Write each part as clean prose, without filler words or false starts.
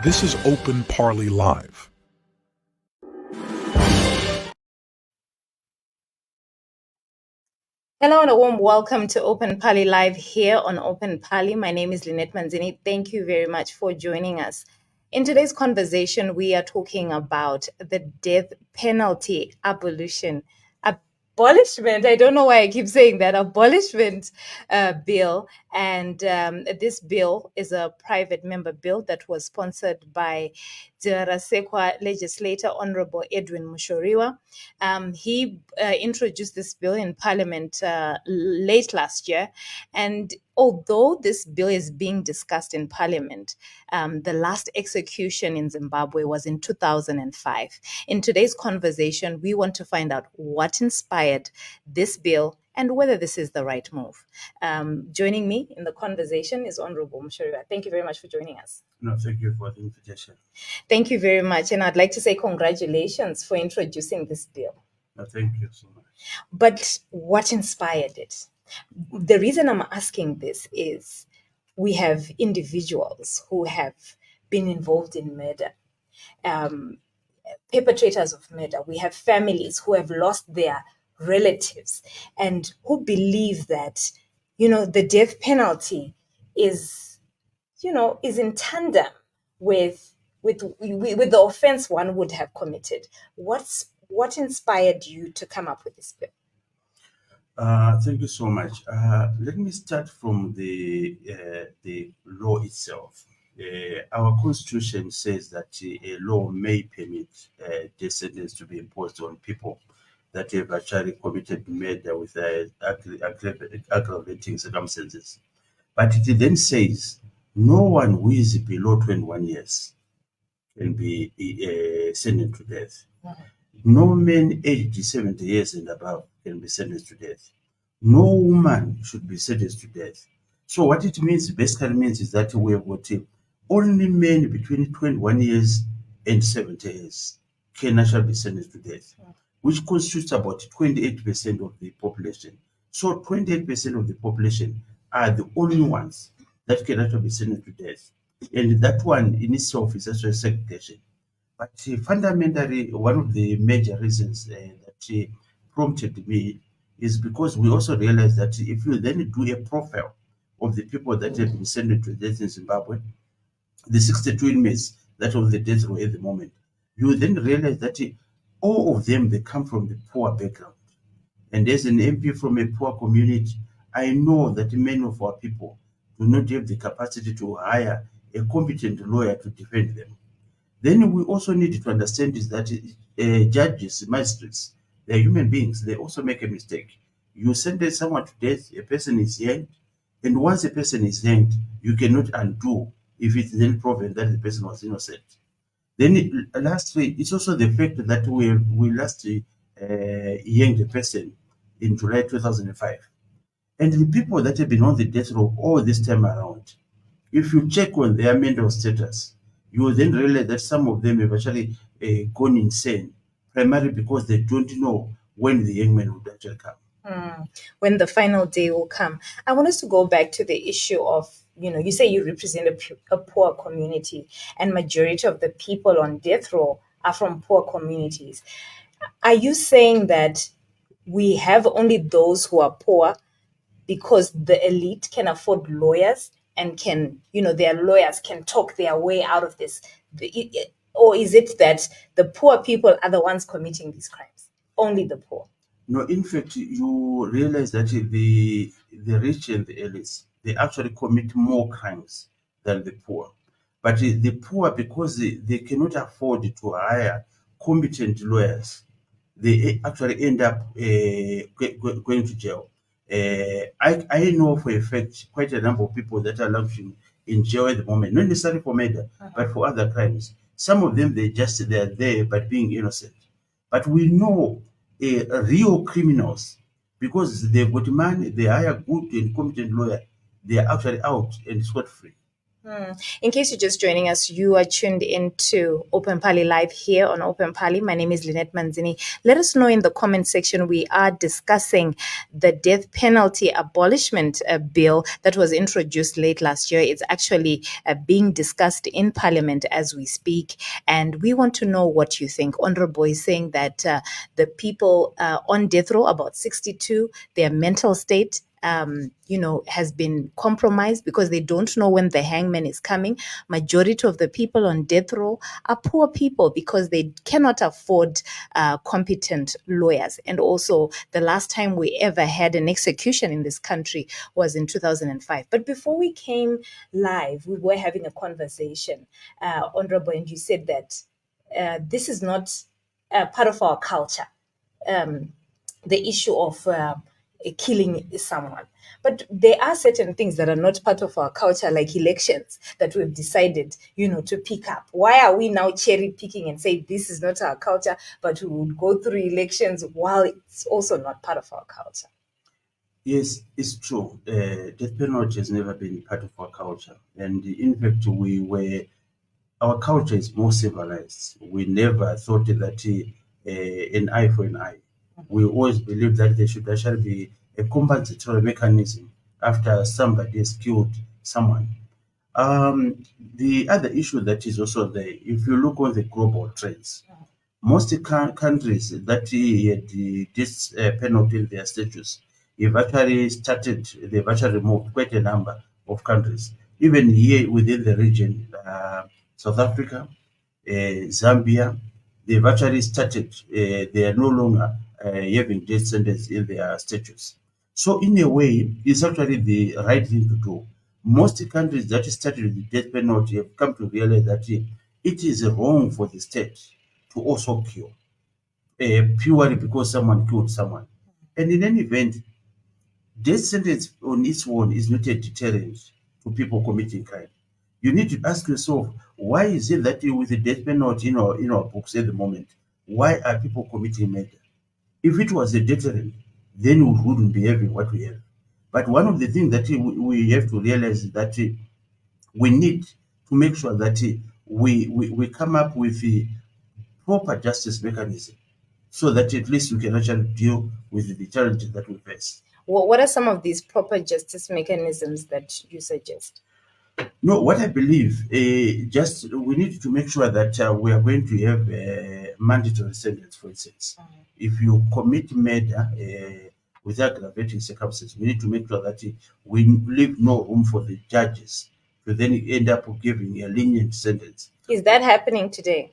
This is Open Parley Live. Hello and a warm welcome to Open Parley Live here on Open Parley. My name is Lynette Manzini. Thank you very much for joining us. In today's conversation, we are talking about the death penalty abolishment. I don't know why I keep saying that. Abolishment bill. And this bill is a private member bill that was sponsored by Dzivarasekwa Legislator Honorable Edwin Mushoriwa. He introduced this bill in Parliament late last year. And although this bill is being discussed in Parliament, the last execution in Zimbabwe was in 2005. In today's conversation, we want to find out what inspired this bill and whether this is the right move. Joining me in the conversation is Honorable Mushoriwa. Thank you very much for joining us. No, thank you for the invitation. Thank you very much. And I'd like to say congratulations for introducing this bill. No, thank you so much. But what inspired it? The reason I'm asking this is we have individuals who have been involved in murder, perpetrators of murder. We have families who have lost their relatives and who believe that, the death penalty is in tandem with the offense one would have committed. What inspired you to come up with this bill? Thank you so much. Let me start from the law itself. Our constitution says that a law may permit death sentence to be imposed on people that have actually committed murder with aggravating circumstances. But it then says no one who is below 21 years can be sentenced to death. Mm-hmm. No man aged 70 years and above can be sentenced to death. No woman should be sentenced to death. So what it basically means is that we have got only men between 21 years and 70 years can actually be sentenced to death, which constitutes about 28% of the population. So 28% of the population are the only ones that can actually be sentenced to death. And that one in itself is actually segregation. But fundamentally, one of the major reasons that prompted me is because we also realized that if you then do a profile of the people that have been sentenced to death in Zimbabwe, the 62 inmates that of the death row at the moment, you then realize that all of them, they come from the poor background. And as an MP from a poor community, I know that many of our people do not have the capacity to hire a competent lawyer to defend them. Then we also need to understand is that judges, magistrates, they're human beings. They also make a mistake. You sentence someone to death, a person is hanged, and once a person is hanged, you cannot undo if it's then proven that the person was innocent. Then lastly, it's also the fact that we last hanged a person in July 2005. And the people that have been on the death row all this time around, if you check on their mental status, you will then realize that some of them have actually gone insane, primarily because they don't know when the young man would actually come. When the final day will come. I want us to go back to the issue of, you say you represent a poor community, and majority of the people on death row are from poor communities. Are you saying that we have only those who are poor because the elite can afford lawyers and their lawyers can talk their way out of this? Or is it that the poor people are the ones committing these crimes? Only the poor? No, in fact, you realize that the rich and the elites, they actually commit more crimes than the poor. But the poor, because they cannot afford to hire competent lawyers, they actually end up going to jail. I know for a fact quite a number of people that are languishing in jail at the moment, not necessarily for murder, but for other crimes. Some of them, they're there but being innocent. But we know real criminals, because they've got money, they hire good and competent lawyer, they are actually out and scot-free. In case you're just joining us, you are tuned into Open Pali Live here on Open Pali. My name is Lynette Manzini. Let us know in the comment section. We are discussing the death penalty abolishment bill that was introduced late last year. It's actually being discussed in Parliament as we speak. And we want to know what you think. Honorable is saying that the people on death row, about 62, their mental state has been compromised because they don't know when the hangman is coming. Majority of the people on death row are poor people because they cannot afford competent lawyers. And also, the last time we ever had an execution in this country was in 2005. But before we came live, we were having a conversation, Honorable, and you said that this is not part of our culture. The issue of killing someone. But there are certain things that are not part of our culture, like elections, that we've decided, to pick up. Why are we now cherry picking and say this is not our culture, but we would go through elections while it's also not part of our culture? Yes, it's true. Death penalty has never been part of our culture. And in fact, our culture is more civilized. We never thought that an eye for an eye. We always believe that there should actually be a compensatory mechanism after somebody has killed someone. The other issue that is also there, if you look on the global trends, most countries that had this penalty in their statutes, they've actually removed quite a number of countries. Even here within the region, South Africa, Zambia, they've actually started, they are no longer having death sentence in their statutes. So in a way, it's actually the right thing to do. Most countries that started with the death penalty have come to realize that it is wrong for the state to also kill, purely because someone killed someone. And in any event, death sentence on its own is not a deterrent to people committing crime. You need to ask yourself, why is it that with the death penalty in our books at the moment, why are people committing murder? If it was a deterrent, then we wouldn't be having what we have. But one of the things that we have to realize is that we need to make sure that we come up with a proper justice mechanism so that at least we can actually deal with the challenges that we face. What are some of these proper justice mechanisms that you suggest? No, what I believe, we need to make sure that we are going to have a mandatory sentence, for instance. If you commit murder with aggravating circumstances, we need to make sure that we leave no room for the judges to then end up giving a lenient sentence. Is that happening today?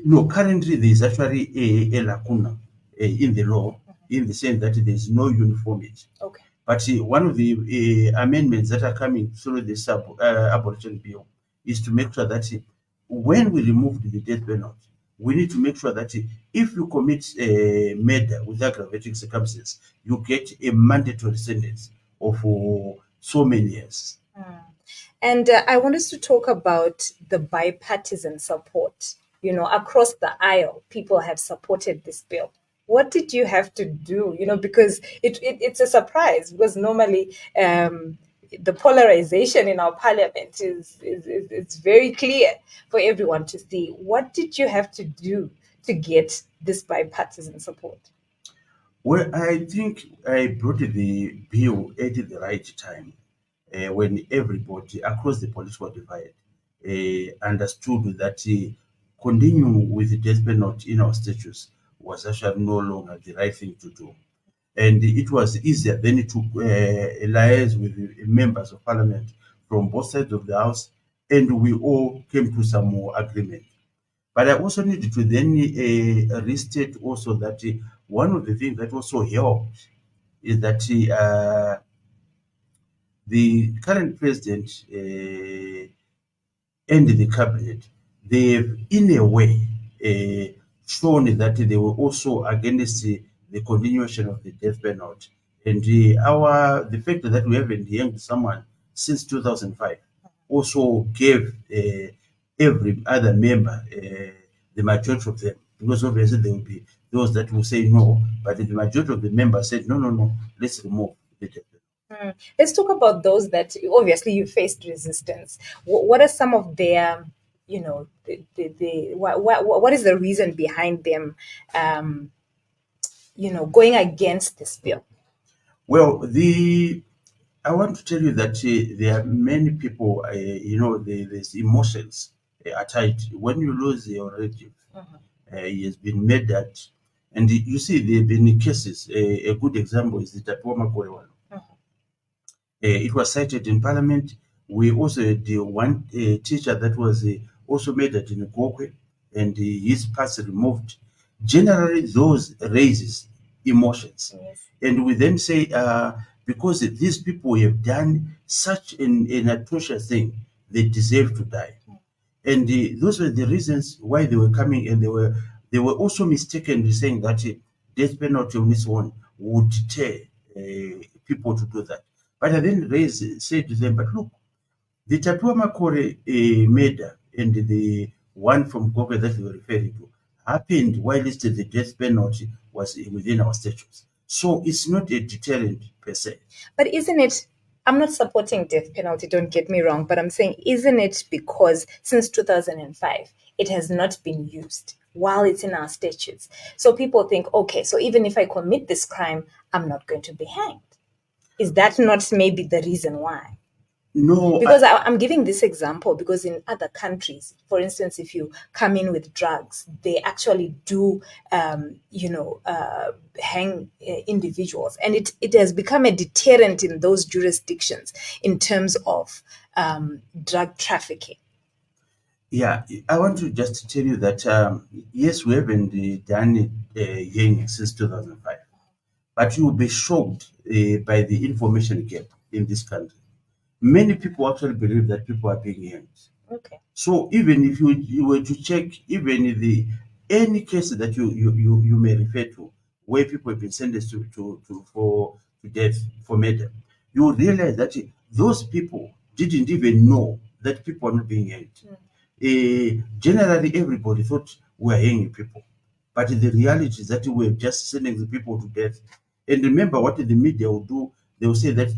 No, currently there is actually a lacuna in the law, in the sense that there is no uniformity. Okay. But one of the amendments that are coming through this abolition bill is to make sure that when we remove the death penalty, we need to make sure that if you commit murder with aggravating circumstances, you get a mandatory sentence of so many years. And I want us to talk about the bipartisan support. Across the aisle, people have supported this bill. What did you have to do? Because it's a surprise, because normally the polarization in our parliament is very clear for everyone to see. What did you have to do to get this bipartisan support? Well, I think I brought the bill at the right time when everybody across the political divide understood that continuing with the death penalty in our statutes was actually no longer the right thing to do. And it was easier then to liaise with the members of parliament from both sides of the house, and we all came to some more agreement. But I also needed to then restate also that one of the things that also helped is that the current president and the cabinet, they've in a way shown that they were also against the continuation of the death penalty. And the fact that we haven't hanged someone since 2005 also gave every other member, the majority of them, because obviously there will be those that will say no, but the majority of the members said, no, let's remove the death penalty. Let's talk about those that obviously you faced resistance. What are some of their, what is the reason behind them, going against this bill? Well, I want to tell you that there are many people, there's emotions attached. When you lose your relative, he has been murdered. And you see, there have been cases. A good example is the Tapoma Korewan. It was cited in Parliament. We also had one teacher that was also murdered in Gokwe, and his parts removed. Generally, those raises emotions. Yes. And we then say, because these people have done such an atrocious thing, they deserve to die. And those were the reasons why they were coming, and they were also mistaken in saying that death penalty on its own would deter people to do that. But I then said to them, but look, the Tatua Makore murder and the one from Gobe that they were referring to happened whilst the death penalty was within our statutes. So it's not a deterrent per se. But isn't it, I'm not supporting death penalty, don't get me wrong, but I'm saying, isn't it because since 2005, it has not been used while it's in our statutes? So people think, okay, so even if I commit this crime, I'm not going to be hanged. Is that not maybe the reason why? No. Because I'm giving this example because in other countries, for instance, if you come in with drugs, they actually do, hang individuals. And it has become a deterrent in those jurisdictions in terms of drug trafficking. Yeah, I want to just tell you that, yes, we haven't done hearing since 2005. But you will be shocked by the information gap in this country. Many people actually believe that people are being hanged. Okay. So even if you were to check even any case that you may refer to where people have been sentenced to death for murder, you will realize that those people didn't even know that people are not being hanged. Generally, everybody thought we were hanging people, but the reality is that we're just sending the people to death. And remember what the media will do, they will say that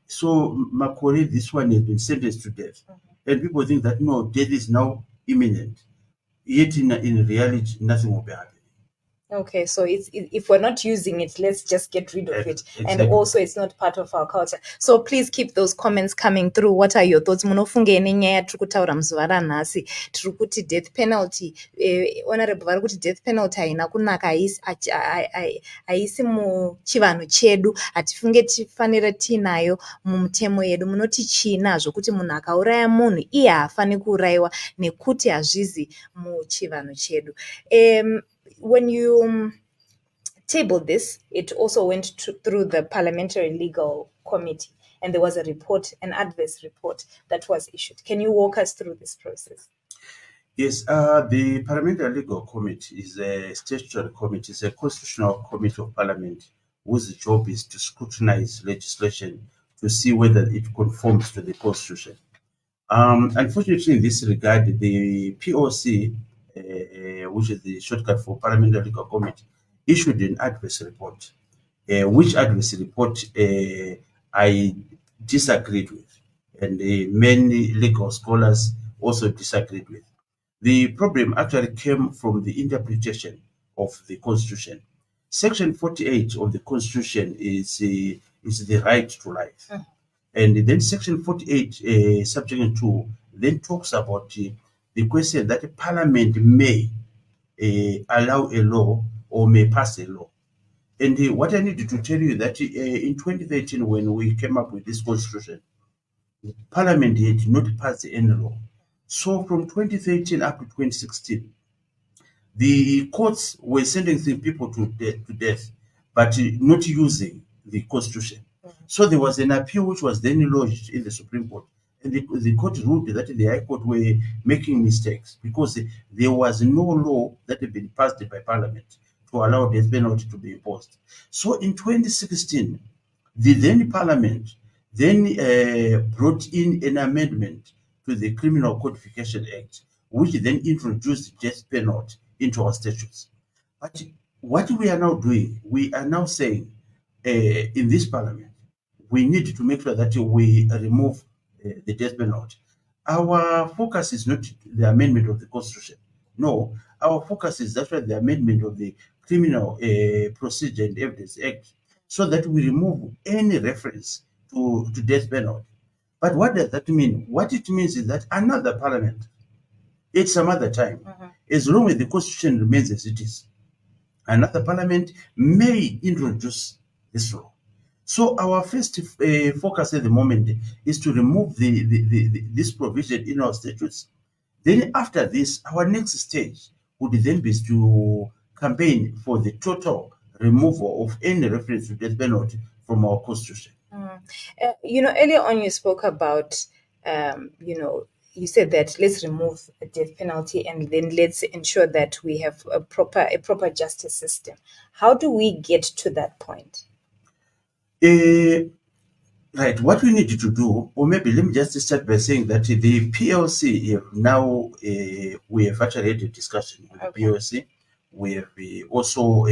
so Makore, this one has been sentenced to death. And people think that no, death is now imminent. Yet in reality, nothing will be happening. Okay, so if we're not using it, let's just get rid of it. Exactly. And also, it's not part of our culture. So please keep those comments coming through. What are your thoughts? Munofungeni nyaya tiri kutaura muzuva ranhasi tiri kuti death penalty, honorable vari kuti death penalty haina kunaka, haisi muchivanhu chedu, hatifunge tifanira tiinayo mumutemo yedu. Munoti china zvokuti munhu akauraya munhu iye haafani kuurayiwa nekuti hazvizi muchivanhu chedu. When you tabled this, it also went through the Parliamentary Legal Committee, and there was a report, an adverse report that was issued. Can you walk us through this process? Yes, the Parliamentary Legal Committee is a statutory committee, it's a constitutional committee of Parliament whose job is to scrutinize legislation to see whether it conforms to the Constitution. Unfortunately, in this regard, the POC, which is the shortcut for Parliamentary Legal Committee, issued an adverse report, which adverse report I disagreed with, and many legal scholars also disagreed with. The problem actually came from the interpretation of the Constitution. Section 48 of the Constitution is the right to life. And then Section 48, subsection 2, then talks about the question that a parliament may allow a law or may pass a law. And what I need to tell you that in 2013, when we came up with this constitution, Parliament had not passed any law. So from 2013 up to 2016, the courts were sentencing people to death, but not using the constitution. So there was an appeal which was then lodged in the Supreme Court. And the court ruled that the High Court were making mistakes because there was no law that had been passed by Parliament to allow death penalty to be imposed. So in 2016, the then Parliament then brought in an amendment to the Criminal Codification Act, which then introduced death penalty into our statutes. But what we are now doing, we are now saying in this Parliament we need to make sure that we remove the death penalty. Our focus is not the amendment of the Constitution. No, our focus is actually the amendment of the Criminal Procedure and Evidence Act, so that we remove any reference to death penalty. But what does that mean? What it means is that another parliament, at some other time, as long as the Constitution remains as it is, another parliament may introduce this law. So our first focus at the moment is to remove this provision in our statutes. Then after this, our next stage would then be to campaign for the total removal of any reference to death penalty from our constitution. Earlier on you spoke about, you said that let's remove a death penalty and then let's ensure that we have a proper justice system. How do we get to that point? Right, what we need to do, or maybe let me just start by saying that the PLC now, we have actually had a discussion with the PLC. We have also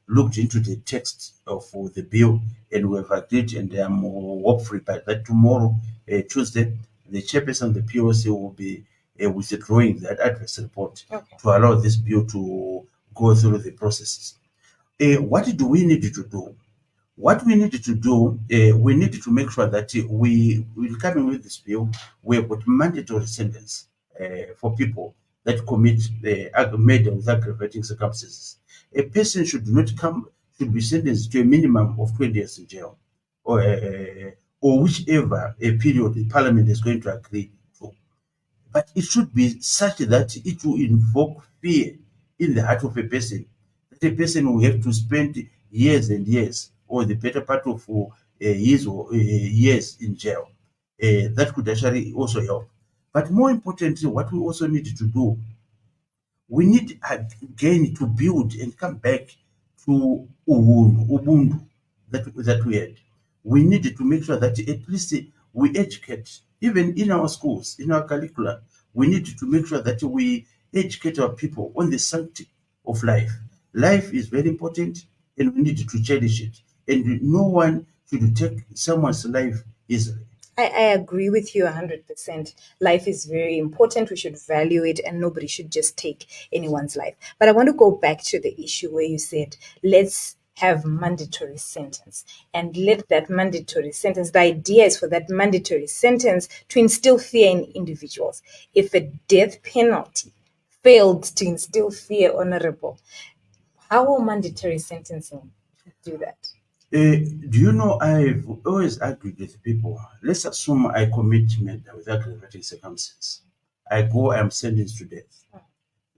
looked into the text of the bill, and we have agreed, and I'm hopeful by that tomorrow, Tuesday, the chairperson of the PLC will be withdrawing that advice report to allow this bill to go through the processes. What do we need to do? What we need to do, we need to make sure that we will come in with this bill. We have got mandatory sentence for people that commit murder with aggravating circumstances. A person should be sentenced to a minimum of 20 years in jail, or whichever a period the parliament is going to agree to. But it should be such that it will invoke fear in the heart of a person, that a person will have to spend years and years, or the better part of years in jail. That could actually also help. But more importantly, what we also need to do, we need again to build and come back to Ubuntu that we had. We need to make sure that at least we educate, even in our schools, in our curricula. We need to make sure that we educate our people on the sanctity of life. Life is very important, and we need to cherish it. And no one should take someone's life easily. I agree with you 100%. Life is very important. We should value it, and nobody should just take anyone's life. But I want to go back to the issue where you said, let's have mandatory sentence, and let that mandatory sentence, the idea is for that mandatory sentence to instill fear in individuals. If a death penalty failed to instill fear, Honorable, how will mandatory sentencing do that? Do you know, I've always argued with people. Let's assume I commit murder with aggravating circumstances. I go, I'm sentenced to death.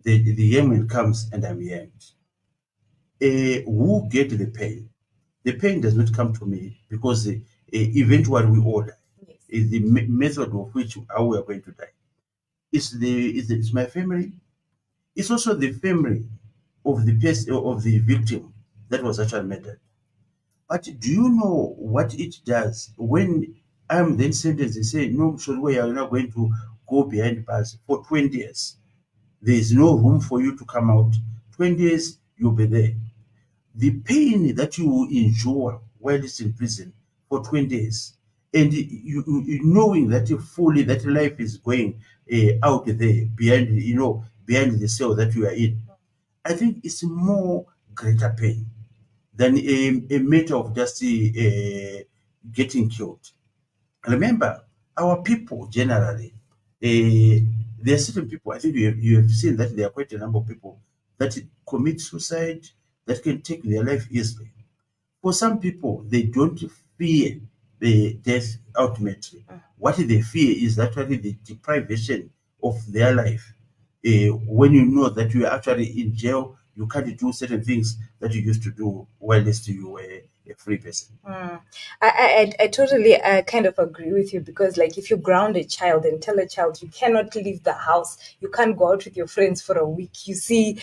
The hangman comes and I'm hanged. Who get the pain? The pain does not come to me, because eventually we all die. Is the method of which how we are going to die. It's my family. It's also the family of the person, of the victim that was actually murdered. But do you know what it does when I'm then sentenced and say, no, Mushoriwa, you are not going to go behind bars for 20 years. There is no room for you to come out. 20 years, you'll be there. The pain that you will endure while it's in prison for 20 years, and you knowing that fully that life is going out there behind the cell that you are in, I think it's more greater pain than a matter of just getting killed. Remember, our people generally, there are certain people, I think you have seen that there are quite a number of people that commit suicide, that can take their life easily. For some people, they don't fear the death ultimately. What they fear is actually the deprivation of their life. When you know that you are actually in jail, you can't do certain things that you used to do while you were a free person. I totally kind of agree with you, because like if you ground a child and tell a child you cannot leave the house, you can't go out with your friends for a week, you see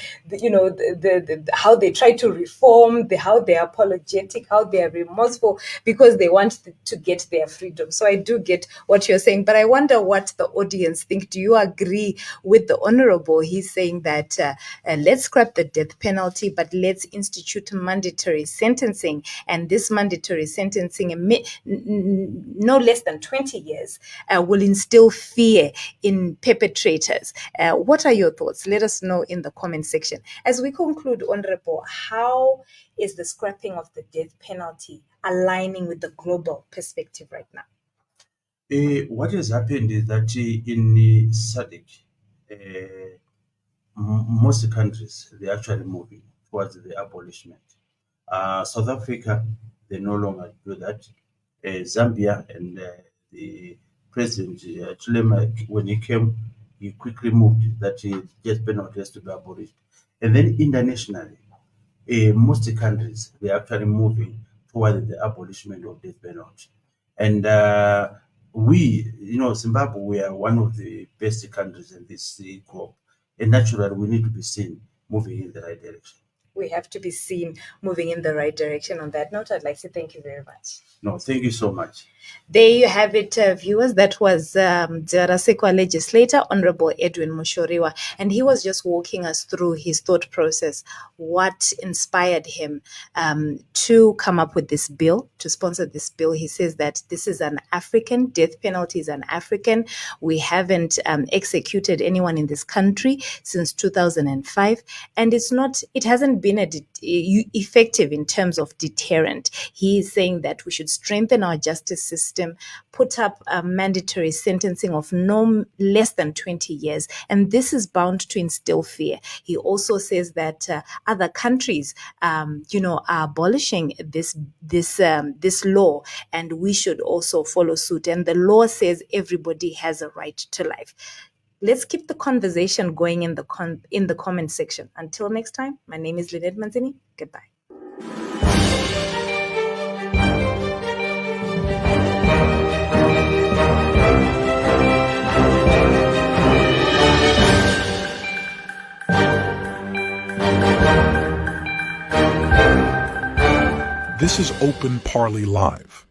how they try to reform, how they're apologetic, how they are remorseful because they want to get their freedom. So I do get what you're saying, but I wonder what the audience think. Do you agree with the Honorable? He's saying that let's scrap the death penalty, but let's institute mandatory sentencing, and this mandatory sentencing, no less than 20 years, will instill fear in perpetrators. What are your thoughts? Let us know in the comment section. As we conclude, Honorable, how is the scrapping of the death penalty aligning with the global perspective right now? What has happened is that in SADC, most countries, they're actually moving towards the abolishment. South Africa, they no longer do that. Zambia and the President Chilema, when he came, he quickly moved that death penalty has to be abolished. And then internationally, most countries, they're actually moving towards the abolishment of death penalty. And we, Zimbabwe, we are one of the best countries in this globe. And naturally, we need to be seen moving in the right direction. We have to be seen moving in the right direction. On that note, I'd like to thank you very much. No, thank you so much. There you have it, viewers. That was Dzivarasekwa Legislator, Honorable Edwin Mushoriwa, and he was just walking us through his thought process, what inspired him to come up with this bill, to sponsor this bill. He says that this is an African, death penalty is an African. We haven't executed anyone in this country since 2005, and it hasn't been effective in terms of deterrent. He is saying that we should strengthen our justice system, put up a mandatory sentencing of no less than 20 years, and this is bound to instill fear. He also says that other countries, are abolishing this law, and we should also follow suit. And the law says everybody has a right to life. Let's keep the conversation going in the comment section. Until next time, my name is Edwin Manzini. Goodbye. This is Open Parley Live.